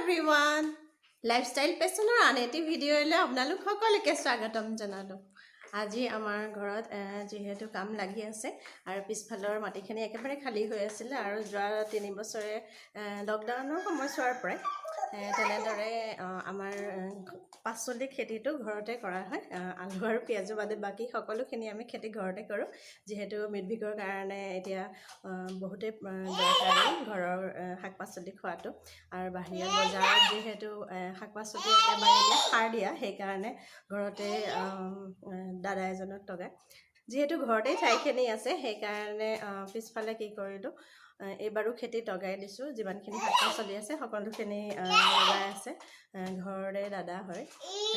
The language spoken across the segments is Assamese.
এভৰিৱান লাইফষ্টাইল পেচনৰ আন এটি ভিডিঅ'লৈ আপোনালোক সকলোকে স্বাগতম জনালোঁ। আজি আমাৰ ঘৰত যিহেতু কাম লাগি আছে আৰু পিছফালৰ মাটিখিনি একেবাৰে খালী হৈ আছিলে আৰু যোৱা 3 বছৰে লকডাউনৰ সময়ছোৱাৰ পৰাই তেনেদৰে আমাৰ পাচলি খেতিটো ঘৰতে কৰা হয়। আলু আৰু পিঁয়াজো বাদে বাকী সকলোখিনি আমি খেতি ঘৰতে কৰোঁ, যিহেতু মিডভিকৰ কাৰণে এতিয়া বহুতেই দৰকাৰী ঘৰৰ শাক পাচলি খোৱাটো। আৰু বাহিৰৰ বজাৰত যিহেতু শাক পাচলি একেবাৰে সাৰ দিয়া, সেইকাৰণে ঘৰতে দাদা এজনক লগাই যিহেতু ঘৰতেই ঠাইখিনি আছে, সেইকাৰণে পিছফালে কি কৰিলোঁ, এইবাৰো খেতিত লগাই দিছোঁ। যিমানখিনি শাক পাচলি আছে সকলোখিনি লগাই আছে। ঘৰৰে দাদা হয়,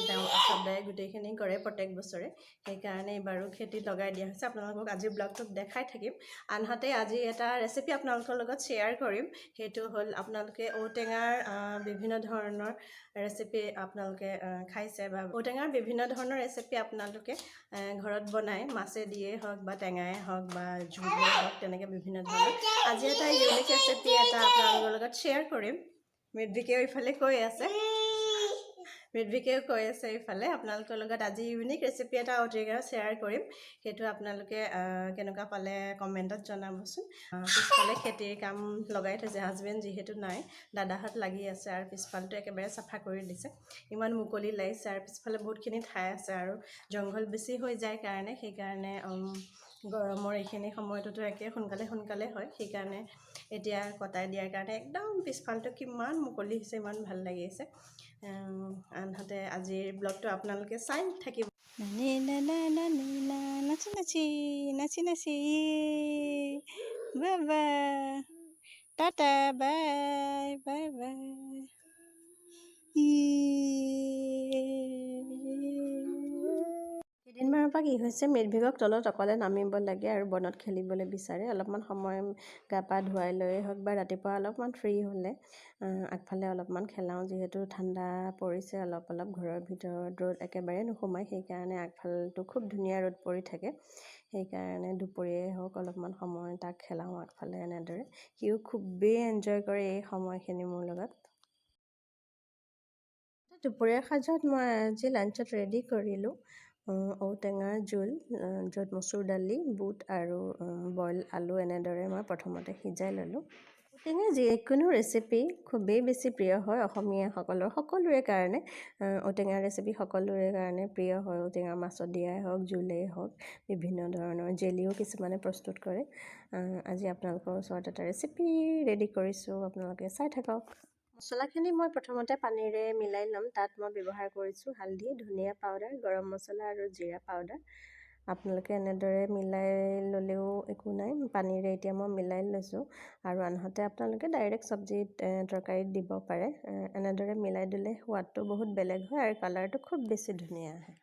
তেওঁ সদায় গোটেইখিনি কৰে প্ৰত্যেক বছৰে, সেইকাৰণে এইবাৰো খেতিত লগাই দিয়া হৈছে। আপোনালোকক আজি ব্লগটোত দেখাই থাকিম। আনহাতে আজি এটা ৰেচিপি আপোনালোকৰ লগত শ্বেয়াৰ কৰিম, সেইটো হ'ল আপোনালোকে ঔটেঙাৰ বিভিন্ন ধৰণৰ ৰেচিপি আপোনালোকে খাইছে বা ঔটেঙাৰ বিভিন্ন ধৰণৰ ৰেচিপি আপোনালোকে ঘৰত বনাই, মাছে দিয়ে হওক বা টেঙাই হওক বা জোলে হওক, তেনেকৈ বিভিন্ন ধৰণৰ। আজি এটা ইউনিক ৰেচিপি এটা আপোনালোকৰ লগত শ্বেয়াৰ কৰিম। মৃদ্ভিকেও ইফালে কৈ আছে ইফালে আপোনালোকৰ লগত আজি ইউনিক ৰেচিপি এটা ঔটেঙাৰ শ্বেয়াৰ কৰিম। সেইটো আপোনালোকে কেনেকুৱা পালে কমেণ্টত জনাবচোন। পিছফালে খেতিৰ কাম লগাই থৈছে, হাজবেণ্ড যিহেতু নাই, দাদাহঁত লাগি আছে আৰু পিছফালটো একেবাৰে চাফা কৰি দিছে। ইমান মুকলি লাগিছে আৰু পিছফালে বহুতখিনি ঠাই আছে আৰু জংঘল বেছি হৈ যায় কাৰণে, সেইকাৰণে গৰমৰ এইখিনি সময়টোতো একে সোনকালে হয়, সেইকাৰণে এতিয়া কটাই দিয়াৰ কাৰণে একদম পিছফালটো কিমান মুকলি হৈছে, ইমান ভাল লাগিছে। আনহাতে আজিৰ ব্লগটো আপোনালোকে চাই থাকিব। নাচি বাবা টাটা বাই বাই বাই। কেইদিনমানৰ পৰা কি হৈছে, মৃদ্ভিকক তলত অকলে নামিব লাগে আৰু বনত খেলিবলৈ বিচাৰে। অলপমান সময় গা পা ধুৱাই লৈয়ে হওক বা ৰাতিপুৱা অলপমান ফ্ৰী হ'লে আগফালে অলপমান খেলাওঁ, যিহেতু ঠাণ্ডা পৰিছে অলপ ঘৰৰ ভিতৰত ৰ'দ একেবাৰে নোসোমায়, সেইকাৰণে আগফালটো খুব ধুনীয়া ৰ'দ পৰি থাকে। সেইকাৰণে দুপৰীয়াই হওক অলপমান সময় তাক খেলাওঁ আগফালে এনেদৰে। সিও খুবেই এনজয় কৰে এই সময়খিনি মোৰ লগত। দুপৰীয়াৰ সাজত মই আজি লাঞ্চত ৰেডি কৰিলোঁ ঔটেঙাৰ জোল, য'ত মচুৰ দালি, বুট আৰু বইল আলু এনেদৰে মই প্ৰথমতে সিজাই ল'লোঁ। ঔটেঙাৰ যিকোনো ৰেচিপি খুবেই বেছি প্ৰিয় হয় অসমীয়াসকলৰ, সকলোৰে কাৰণে ঔটেঙাৰ ৰেচিপি সকলোৰে কাৰণে প্ৰিয় হয়। ঔটেঙা মাছত দিয়াই হওক, জোলেই হওক, বিভিন্ন ধৰণৰ জেলিও কিছুমানে প্ৰস্তুত কৰে। আজি আপোনালোকৰ ওচৰত এটা ৰেচিপি ৰেডি কৰিছোঁ, আপোনালোকে চাই থাকক। মছলাখিনি মই প্ৰথমতে পানীৰে মিলাই ল'ম। তাত মই ব্যৱহাৰ কৰিছোঁ হালধি, ধনিয়া পাউডাৰ, গৰম মছলা আৰু জিৰা পাউডাৰ। আপোনালোকে এনেদৰে মিলাই ল'লেও একো নাই, পানীৰে এতিয়া মই মিলাই লৈছোঁ। আৰু আনহাতে আপোনালোকে ডাইৰেক্ট চব্জিত তৰকাৰীত দিব পাৰে। এনেদৰে মিলাই দিলে সোৱাদটো বহুত বেলেগ হয় আৰু কালাৰটো খুব বেছি ধুনীয়া আহে।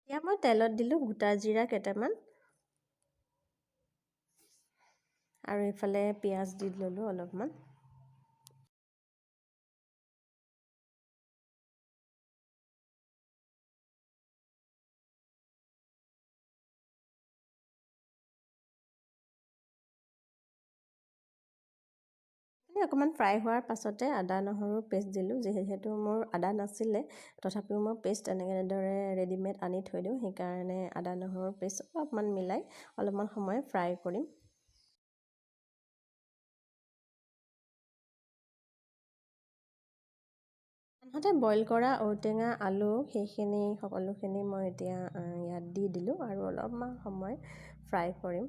এতিয়া মই তেলত দিলোঁ গোটা জিৰা কেইটামান আৰু এইফালে পিঁয়াজ দি ল'লোঁ অলপমান। অকণমান ফ্ৰাই হোৱাৰ পাছতে আদা নহৰু পেষ্ট দিলোঁ। যিহেতু মোৰ আদা নাছিলে, তথাপিও মই পেষ্ট এনেদৰে ৰেডিমেড আনি থৈ দিওঁ, সেইকাৰণে আদা নহৰু পেষ্ট অলপমান মিলাই অলপমান সময় ফ্ৰাই কৰিম। আনহাতে বইল কৰা ঔটেঙা, আলু সেইখিনি সকলোখিনি মই এতিয়া ইয়াত দি দিলোঁ আৰু অলপমান সময় ফ্ৰাই কৰিম।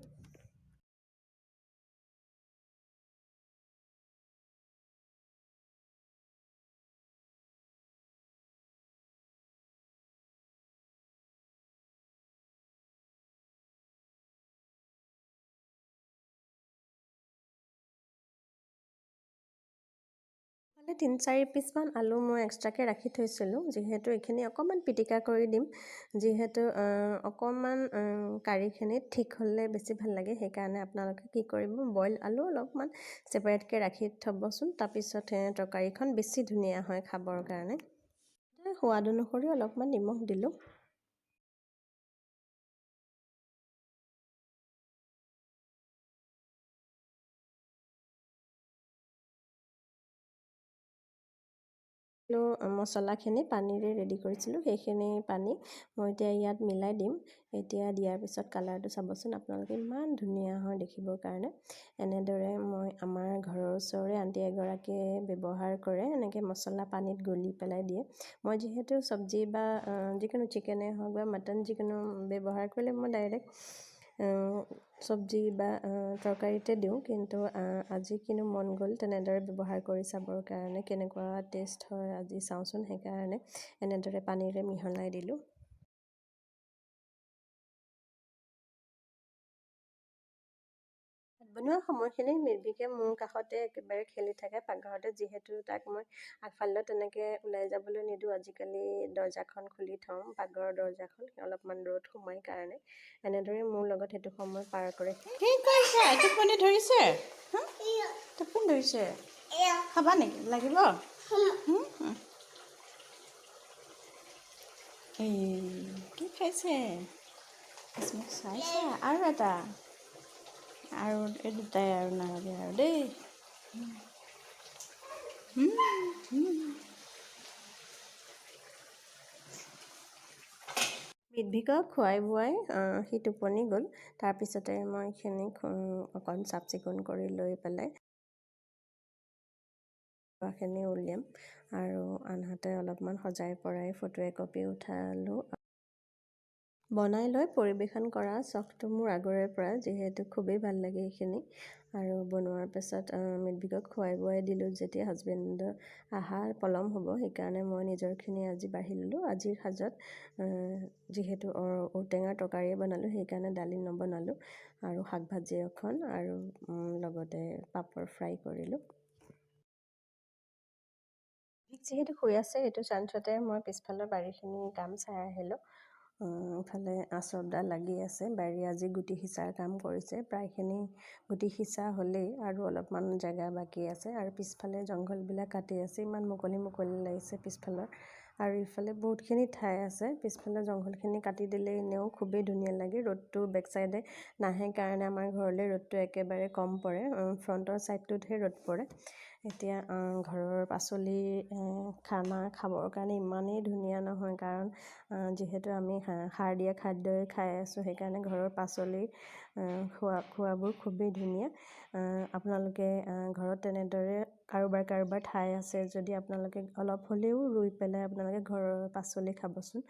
মানে 3-4 পিচমান আলু মই এক্সট্ৰাকৈ ৰাখি থৈছিলোঁ, যিহেতু এইখিনি অকণমান পিটিকা কৰি দিম। যিহেতু অকণমান কাৰীখিনি ঠিক হ'লে বেছি ভাল লাগে, সেইকাৰণে আপোনালোকে কি কৰিব, বইল আলু অলপমান ছেপাৰেটকৈ ৰাখি থ'বচোন। তাৰপিছত তৰকাৰীখন বেছি ধুনীয়া হয় খাবৰ কাৰণে। সোৱাদ অনুসৰি অলপমান নিমখ দিলোঁ। মছলাখিনি পানীৰে ৰেডি কৰিছিলোঁ, সেইখিনি পানী মই এতিয়া ইয়াত মিলাই দিম। এতিয়া দিয়াৰ পিছত কালাৰটো চাবচোন আপোনালোকে, ইমান ধুনীয়া হয় দেখিবৰ কাৰণে। এনেদৰে মই আমাৰ ঘৰৰ ওচৰৰে আণ্টি এগৰাকীয়ে ব্যৱহাৰ কৰে, এনেকৈ মছলা পানীত গলি পেলাই দিয়ে। মই যিহেতু চব্জি বা যিকোনো চিকেনে হওক বা মটন যিকোনো ব্যৱহাৰ কৰিলে মই ডাইৰেক্ট চব্জি বা তৰকাৰীতে দিওঁ, কিন্তু আজি কিনো মন গ'ল তেনেদৰে ব্যৱহাৰ কৰি চাবৰ কাৰণে কেনেকুৱা টেষ্ট হয় আজি চাওঁচোন। সেইকাৰণে এনেদৰে পানীৰে মিহলাই দিলোঁ। ভাত বনোৱা সময়খিনি নিৰ্ভীকে মোৰ কাষতে একেবাৰে খেলি থাকে পাকঘৰতে, যিহেতু তাক মই আগফালে তেনেকৈ ওলাই যাবলৈ নিদিওঁ। আজিকালি দৰ্জাখন খুলি থওঁ, পাকঘৰৰ দৰ্জাখন, অলপমান ৰ'দ সোমাই কাৰণে। এনেদৰে মোৰ লগত সেইটো সময় পাৰ কৰে। কি কৰিছে? টোপনি ধৰিছে? টোপনি ধৰিছে? খাবা নেকি? লাগিব? এই কি খাইছে? চাইছে আৰু এটা, আৰু এই দুটাই আৰু নালাগে আৰু দেই। মিডভিকক খুৱাই বোৱাই সি টোপনি গ'ল। তাৰপিছতে মই এইখিনি অকণ চাফ চিকুণ কৰি লৈ পেলাই খোৱাখিনি উলিয়াম, আৰু আনহাতে অলপমান সজাই পৰাই ফটো একপি উঠালোঁ। বনাই লৈ পৰিৱেশন কৰা চখটো মোৰ আগৰে পৰা, যিহেতু খুবেই ভাল লাগে এইখিনি। আৰু বনোৱাৰ পাছত মিডভিকক খুৱাই বোৱাই দিলোঁ যেতিয়া হাজবেণ্ডৰ আহা পলম হ'ব, সেইকাৰণে মই নিজৰখিনি আজি বাঢ়ি ল'লোঁ। আজিৰ সাজত যিহেতু ঔটেঙাৰ তৰকাৰীয়ে বনালোঁ, সেইকাৰণে দালি নবনালোঁ, আৰু শাক ভাজি এখন আৰু লগতে পাপৰ ফ্ৰাই কৰিলোঁ। যিহেতু শুই আছে, সেইটো চান্সতে মই পিছফালৰ বাৰীখিনি কাম চাই আহিলোঁ। ইফালে আচৰডাল লাগি আছে, বাৰী আজি গুটি সিঁচাৰ কাম কৰিছে। প্ৰায়খিনি গুটি সিঁচা হ'লেই, আৰু অলপমান জেগা বাকী আছে, আৰু পিছফালে জংঘলবিলাক কাটি আছে। ইমান মুকলি মুকলি লাগিছে পিছফালৰ, আৰু ইফালে বহুতখিনি ঠাই আছে। পিছফালৰ জংঘলখিনি কাটি দিলে এনেও খুবেই ধুনীয়া লাগে। ৰ'দটো বেক চাইডে নাহে কাৰণে আমাৰ ঘৰলৈ ৰ'দটো একেবাৰে কম পৰে, ফ্ৰণ্টৰ ছাইডটোতহে ৰ'দ পৰে। এতিয়া ঘৰৰ পাচলি খানা খাবৰ কাৰণে ইমানেই ধুনীয়া নহয়, কাৰণ যিহেতু আমি সাৰ দিয়া খাদ্যই খাই আছোঁ, সেইকাৰণে ঘৰৰ পাচলি খোৱাবোৰ খুবেই ধুনীয়া। আপোনালোকে ঘৰত তেনেদৰে কাৰোবাৰ ঠাই আছে যদি আপোনালোকে অলপ হ'লেও ৰুই পেলাই আপোনালোকে ঘৰৰ পাচলি খাবচোন।